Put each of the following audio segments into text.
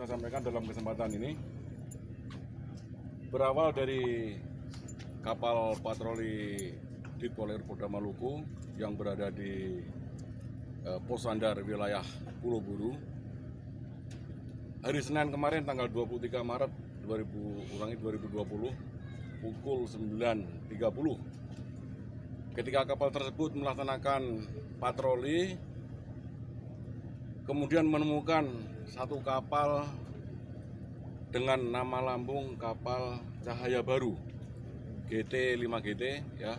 saya sampaikan dalam kesempatan ini berawal dari kapal patroli Ditpol Air Polda Maluku yang berada di pos sandar wilayah Pulau Buru. Hari Senin kemarin tanggal 23 Maret 2020 pukul 9.30 ketika kapal tersebut melaksanakan patroli kemudian menemukan satu kapal dengan nama lambung kapal Cahaya Baru GT5GT ya.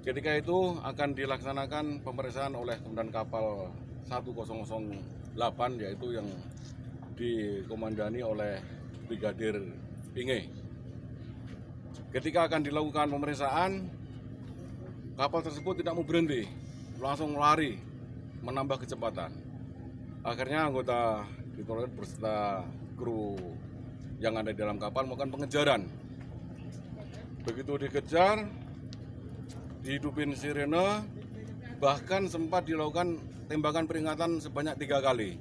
Ketika itu akan dilaksanakan pemeriksaan oleh Komandan Kapal 1008 yaitu yang dikomandani oleh Brigadir Pinge. Ketika akan dilakukan pemeriksaan, kapal tersebut tidak mau berhenti, langsung lari menambah kecepatan. Akhirnya anggota Ditpol beserta kru yang ada di dalam kapal melakukan pengejaran. Begitu dikejar, dihidupin sirene, bahkan sempat dilakukan tembakan peringatan sebanyak 3 kali.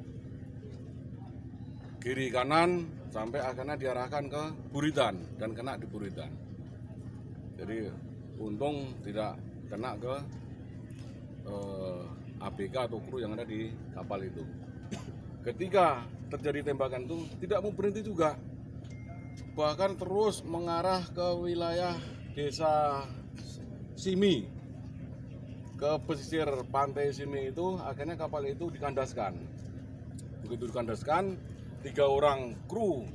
Kiri kanan sampai akhirnya diarahkan ke Buritan dan kena di Buritan. Jadi untung tidak kena ke ABK atau kru yang ada di kapal itu. Ketika terjadi tembakan itu tidak mau berhenti juga, bahkan terus mengarah ke wilayah desa Simi, ke pesisir pantai Simi itu. Akhirnya kapal itu dikandaskan. Begitu dikandaskan, 3 orang kru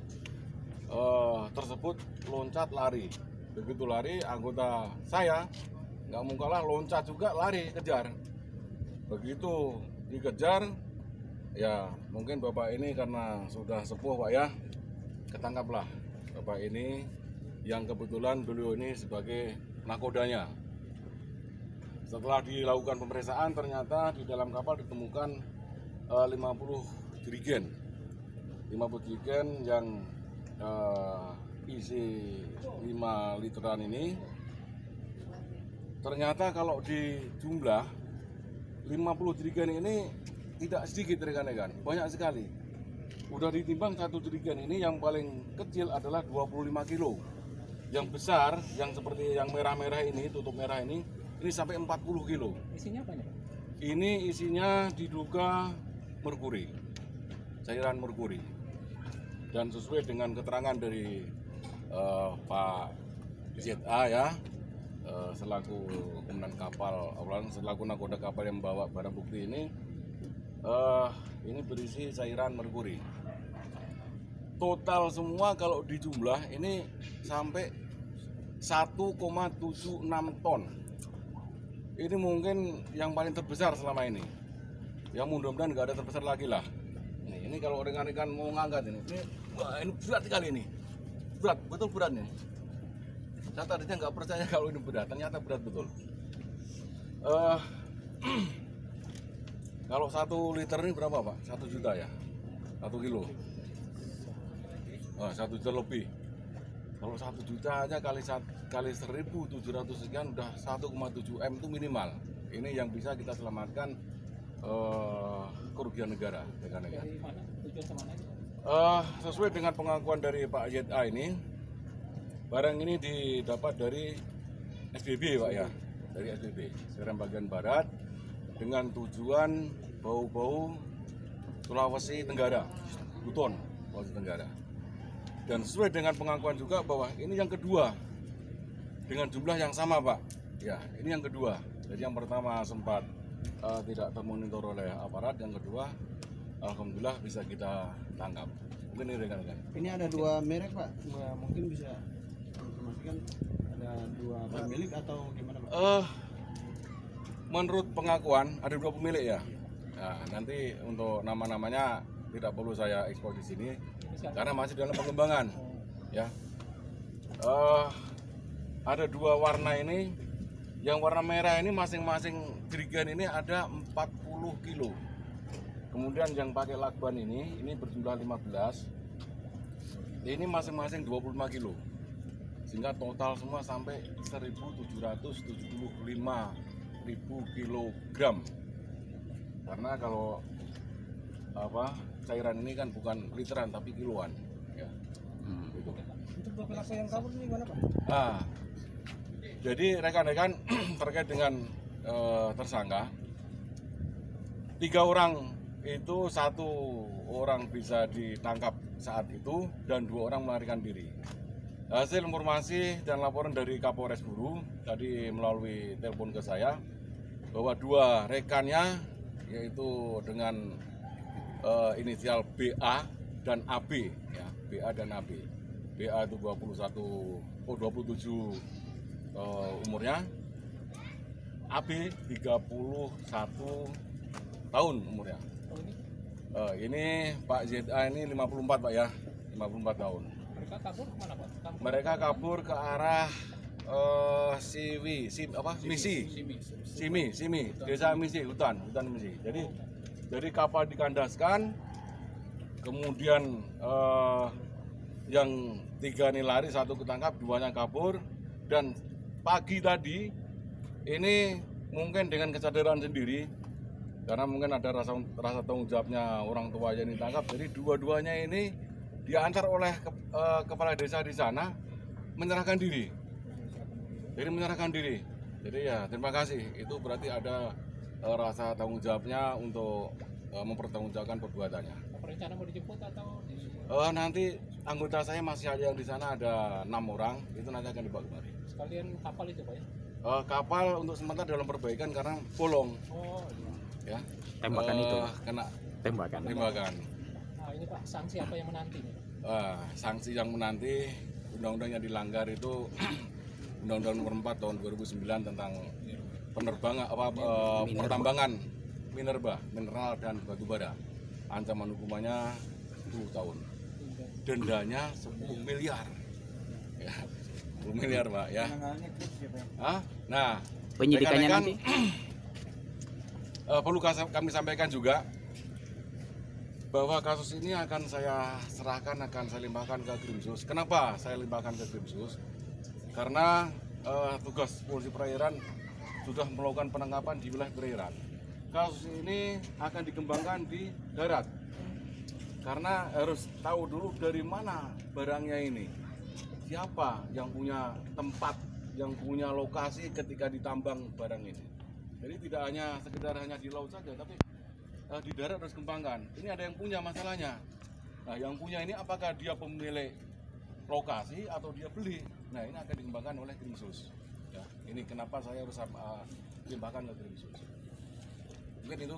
tersebut loncat lari. Begitu lari, anggota saya nggak mau kalah, loncat juga lari kejar. Begitu dikejar, ya mungkin bapak ini karena sudah sepuh pak ya, ketangkaplah bapak ini yang kebetulan beliau ini sebagai nakodanya. Setelah dilakukan pemeriksaan, ternyata di dalam kapal ditemukan 50 jerigen yang isi 5 literan ini. Ternyata kalau di jumlah 50 jerigen ini tidak sedikit rekan-rekan, banyak sekali. Udah ditimbang satu jerigen ini, yang paling kecil adalah 25 kilo. Yang besar, yang seperti yang merah-merah ini, tutup merah ini sampai 40 kilo. Isinya apa nih? Ini isinya diduga merkuri, cairan merkuri. Dan sesuai dengan keterangan dari Pak ZA ya, selaku komandan kapal, selaku nakoda kapal yang membawa barang bukti ini berisi cairan merkuri. Total semua kalau dijumlah ini sampai 1,76 ton. Ini mungkin yang paling terbesar selama ini. Ya mudah-mudahan nggak ada terbesar lagi lah. Ini kalau rekan-rekan mau ngangkat ini wah ini berat sekali ini. Berat, betul berat nih. Saya tadinya nggak percaya kalau ini berat, ternyata berat betul. Kalau 1 liter ini berapa pak? 1 juta ya? 1 kilo? 1 juta lebih. Kalau 1 juta aja kali 1.700 sekian udah 1,7 M itu minimal. Ini yang bisa kita selamatkan kerugian negara. Dari mana? Tujuan kemana? Sesuai dengan pengakuan dari Pak ZA ini, barang ini didapat dari SBB Pak ya, dari SBB Seram bagian barat dengan tujuan Bau-Bau Sulawesi Tenggara, Buton, Sulawesi Tenggara. Dan sesuai dengan pengakuan juga bahwa ini yang kedua dengan jumlah yang sama Pak. Ya, ini yang kedua. Jadi yang pertama sempat tidak termonitor oleh aparat, yang kedua alhamdulillah bisa kita tangkap. Mungkin ini rekan-rekan. Ini ada 2 merek Pak, mungkin bisa informasikan ada 2 pemilik atau gimana Pak? Menurut pengakuan ada 2 pemilik ya. Nah, nanti untuk nama-namanya tidak perlu saya ekspos di sini karena masih dalam pengembangan. Ya, ada 2 warna ini. Yang warna merah ini masing-masing jerigen ini ada 40 kilo. Kemudian yang pakai lakban ini berjumlah 15. Ini masing-masing 25 kilo. Sehingga total semua sampai 1.775.000 kilogram. Karena kalau cairan ini kan bukan literan tapi kiloan. Ya. Gitu. Untuk 2 pelaku yang kabur ini gimana Pak? Nah, jadi rekan-rekan terkait dengan tersangka, 3 orang itu, 1 orang bisa ditangkap saat itu dan 2 orang melarikan diri. Hasil informasi dan laporan dari Kapolres Buru tadi melalui telepon ke saya bahwa 2 rekannya yaitu dengan inisial BA dan AB, ya, BA dan AB. BA itu 27 umurnya, AB 31 tahun umurnya. Oh, Ini Pak ZA ini 54 Pak ya, 54 tahun. mereka kabur kemana Pak? Mereka kabur ke arah Simi, desa Misi, hutan Misi. Jadi kapal dikandaskan, kemudian yang 3 ini lari, 1 ketangkap, 2-nya kabur. Dan pagi tadi ini mungkin dengan kesadaran sendiri, karena mungkin ada rasa tanggung jawabnya orang tua yang ditangkap, jadi dua-duanya ini diantar oleh kepala desa di sana menyerahkan diri. Jadi ya terima kasih, itu berarti ada rasa tanggung jawabnya untuk mempertanggungjawabkan perbuatannya. Rencana mau dijemput atau Nanti anggota saya masih ada yang di sana, ada 6 orang, itu nanti akan dibawa kemari. sekalian kapal itu Pak ya? Kapal untuk sementara dalam perbaikan karena bolong, Oh iya. ya. Tembakan itu, kena tembakan. Nah ini Pak, sanksi apa yang menanti nih? Sanksi yang menanti, undang-undang yang dilanggar itu Undang-Undang Nomor 4 tahun 2009 tentang penerbangan pertambangan mineral dan batu bara. Ancaman hukumannya 10 tahun. Dendanya 10 miliar. Ya, 10 miliar, Pak, ya. Nah, Penyidikannya rekan-rekan, nanti perlu kami sampaikan juga bahwa kasus ini akan saya serahkan, akan saya limpahkan ke Krimsus. Kenapa saya limpahkan ke Krimsus? Karena tugas polisi perairan sudah melakukan penangkapan di wilayah perairan. Kasus ini akan dikembangkan di darat, karena harus tahu dulu dari mana barangnya ini, siapa yang punya tempat, yang punya lokasi ketika ditambang barang ini. Jadi tidak hanya sekedar hanya di laut saja, tapi di darat harus kembangkan. Ini ada yang punya masalahnya. Nah, yang punya ini apakah dia pemilik lokasi atau dia beli? Nah, ini akan dikembangkan oleh Krimsus. Ya, ini kenapa saya harus limpahkan ke Krimsus. Mungkin itu.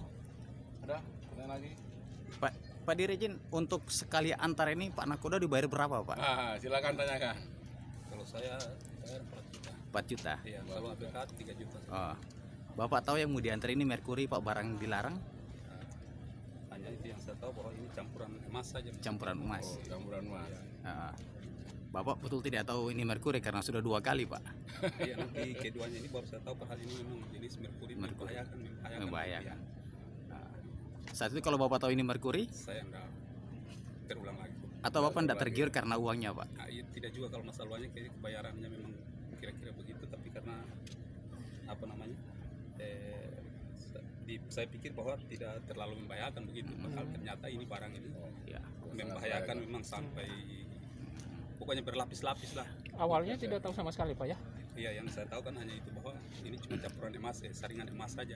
Ada pertanyaan lagi? Pak Dirjen, untuk sekali antar ini Pak Nakoda dibayar berapa Pak? Silakan tanyakan. Kalau saya bayar 4 juta. 4 juta. Iya, kalau APK 3 juta. Oh. Bapak tahu yang mau diantar ini merkuri Pak, barang dilarang? Hanya itu yang saya tahu, bahwa ini campuran emas saja. Campuran emas. Campuran emas. Bapak betul tidak tahu ini merkuri karena sudah 2 kali Pak. Iya, nanti keduanya ini baru saya tahu, hal ini memang jenis merkuri membahayakan. Membahayakan. Saat itu kalau Bapak tahu ini merkuri, Saya enggak terulang lagi. atau Bapak tidak tergiur karena uangnya Pak? Nah, iya, tidak juga kalau masalah uangnya, kayak kebayarannya memang kira-kira begitu, tapi karena apa namanya, saya pikir bahwa tidak terlalu membahayakan begitu. Padahal ternyata ini barang ini Ya. membahayakan memang sampai pokoknya berlapis-lapis lah. Awalnya tidak tahu sama sekali Pak ya? Iya, yang saya tahu kan hanya itu, bahwa ini cuma campuran emas, saringan emas saja.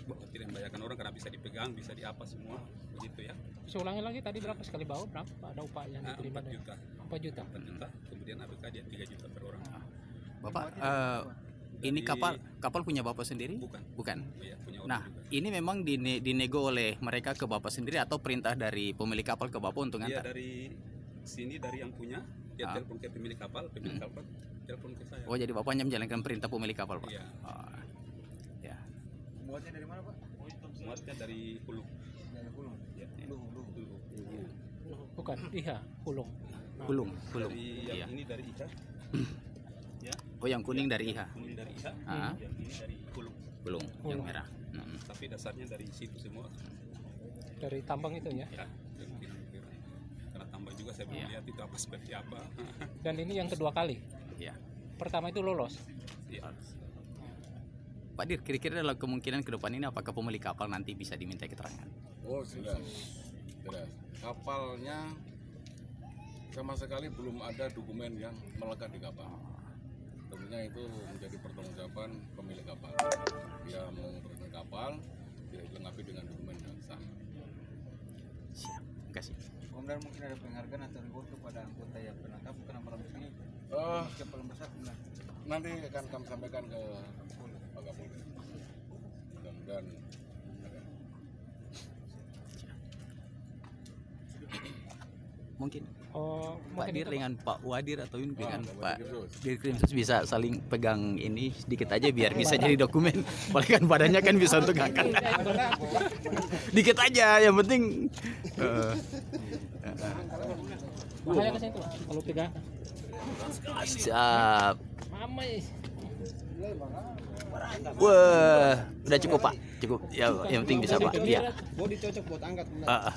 Bahwa tidak membahayakan orang karena bisa dipegang, bisa diapa semua, begitu ya. Saya ulangi lagi, tadi berapa sekali bawa? Berapa Pak? Ada upah yang diterima? 4 juta. 4 juta. 4 juta, kemudian APK dia 3 juta per orang. Bapak, ini kapal punya Bapak sendiri? Bukan. Iya, punya orang Nah, juga. ini memang dinego oleh mereka ke Bapak sendiri atau perintah dari pemilik kapal ke Bapak untuk Iya, ngantar? dari sini, dari yang punya, dia telepon ke pemilik kapal telepon ke saya. Oh, jadi Bapaknya menjalankan perintah pemilik kapal Pak? Iya. Oh, ya. Muatnya dari mana, Pak? Muatnya dari Hulu. Dari Hulu. Ya, iya. Hulu. Hulu. Bukan, iya, Pulung. Hulung. Dari yang Iya. ini dari Ica. Ya, Oh, yang kuning dari IHA, kuning dari Ica, yang ini dari Hulu. Hulung, yang merah. Tapi dasarnya dari situ semua. Dari tambang itu ya. Ya, kira-kira. Karena tambah juga saya belum Iya. lihat itu apa seperti apa. Dan ini yang kedua kali. Ya. Pertama itu lolos. Iya. Pak Dir, kira-kira dalam kemungkinan ke depan ini apakah pemilik kapal nanti bisa diminta keterangan? Oh, sudah. Jelas. Kapalnya sama sekali belum ada dokumen yang melekat di kapal. Tentunya itu menjadi pertanggungjawaban pemilik kapal. Dia mengoperasikan kapal tidak dilengkapi dengan dokumen yang sah. Siap. Terima kasih. Kemudian mungkin ada penghargaan atau reward kepada anggota yang penangkap karena malam ini kapal besar kemudian. Nanti akan kami sampaikan ke Pak Kapolri. Mudah-mudahan ada. Mungkin Oh, Pak Dir dengan Pak Wadir atau ini dengan Pak Dirkrimsus. Dirkrimsus bisa saling pegang ini sedikit aja biar bisa jadi dokumen. Paling kan badannya kan bisa untuk ngangkat. Dikit aja, yang penting. bahaya ke situ kalau pegang. Siap. Mamai. Wah, udah cukup Pak, cukup. Ya, yang penting bisa Pak. Iya. Mau dicocok buat angkat. Ah, ah.